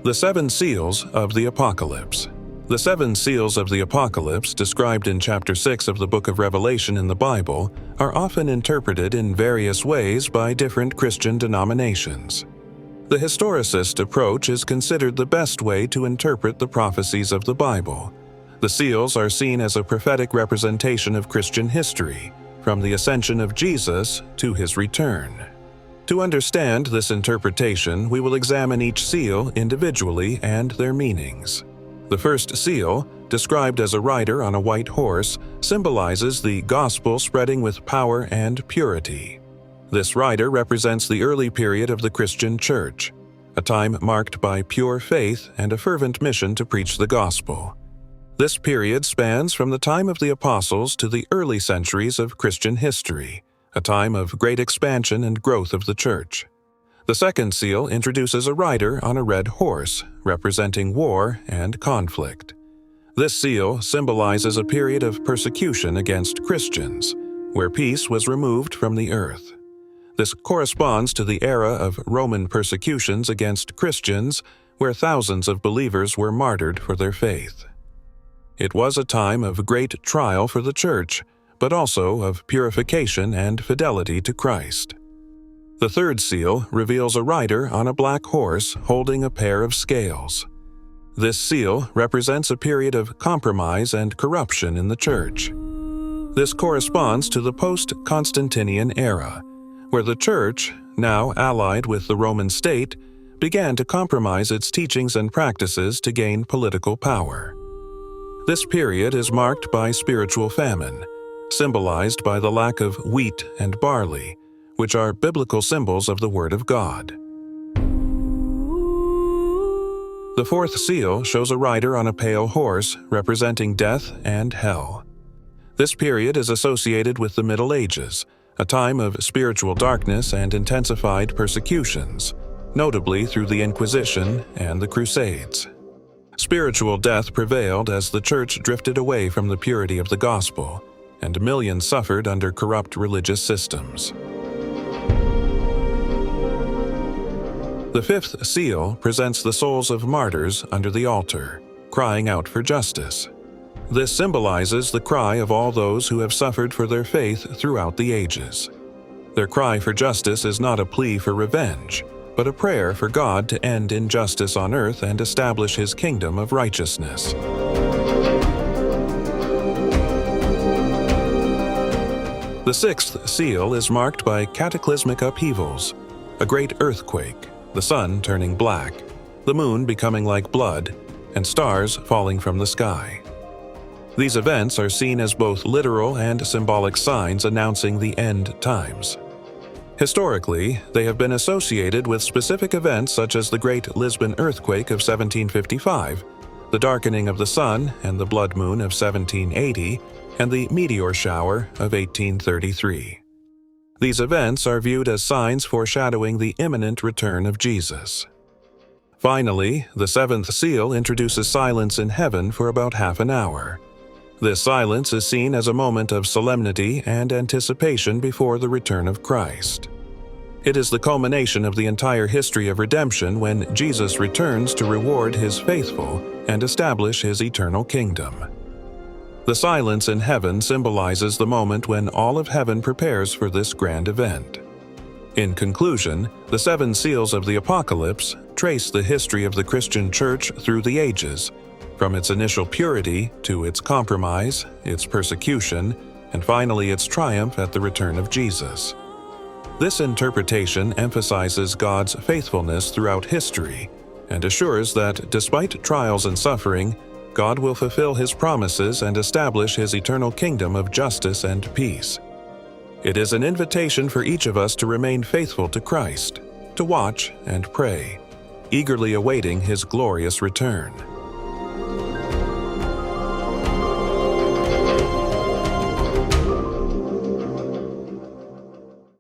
The seven seals of the apocalypse. The seven seals of the apocalypse, described in chapter 6 of the book of Revelation in the Bible, are often interpreted in various ways by different Christian denominations. The historicist approach is considered the best way to interpret the prophecies of the Bible. The seals are seen as a prophetic representation of Christian history, from the ascension of Jesus to his return. To understand this interpretation, we will examine each seal individually and their meanings. The first seal, described as a rider on a white horse, symbolizes the gospel spreading with power and purity. This rider represents the early period of the Christian church, a time marked by pure faith and a fervent mission to preach the gospel. This period spans from the time of the apostles to the early centuries of Christian history, a time of great expansion and growth of the church. The second seal introduces a rider on a red horse, representing war and conflict. This seal symbolizes a period of persecution against Christians, where peace was removed from the earth. This corresponds to the era of Roman persecutions against Christians, where thousands of believers were martyred for their faith. It was a time of great trial for the church, but also of purification and fidelity to Christ. The third seal reveals a rider on a black horse holding a pair of scales. This seal represents a period of compromise and corruption in the church. This corresponds to the post-Constantinian era, where the church, now allied with the Roman state, began to compromise its teachings and practices to gain political power. This period is marked by spiritual famine, symbolized by the lack of wheat and barley, which are biblical symbols of the Word of God. The fourth seal shows a rider on a pale horse representing death and hell. This period is associated with the Middle Ages, a time of spiritual darkness and intensified persecutions, notably through the Inquisition and the Crusades. Spiritual death prevailed as the church drifted away from the purity of the gospel, and millions suffered under corrupt religious systems. The fifth seal presents the souls of martyrs under the altar, crying out for justice. This symbolizes the cry of all those who have suffered for their faith throughout the ages. Their cry for justice is not a plea for revenge, but a prayer for God to end injustice on earth and establish His kingdom of righteousness. The sixth seal is marked by cataclysmic upheavals, a great earthquake, the sun turning black, the moon becoming like blood, and stars falling from the sky. These events are seen as both literal and symbolic signs announcing the end times. Historically, they have been associated with specific events such as the Great Lisbon Earthquake of 1755, the darkening of the sun and the blood moon of 1780, and the meteor shower of 1833. These events are viewed as signs foreshadowing the imminent return of Jesus. Finally, the seventh seal introduces silence in heaven for about half an hour. This silence is seen as a moment of solemnity and anticipation before the return of Christ. It is the culmination of the entire history of redemption when Jesus returns to reward His faithful and establish His eternal kingdom. The silence in heaven symbolizes the moment when all of heaven prepares for this grand event. In conclusion, the seven seals of the apocalypse trace the history of the Christian church through the ages, from its initial purity to its compromise, its persecution, and finally its triumph at the return of Jesus. This interpretation emphasizes God's faithfulness throughout history and assures that, despite trials and suffering, God will fulfill His promises and establish His eternal kingdom of justice and peace. It is an invitation for each of us to remain faithful to Christ, to watch and pray, eagerly awaiting His glorious return.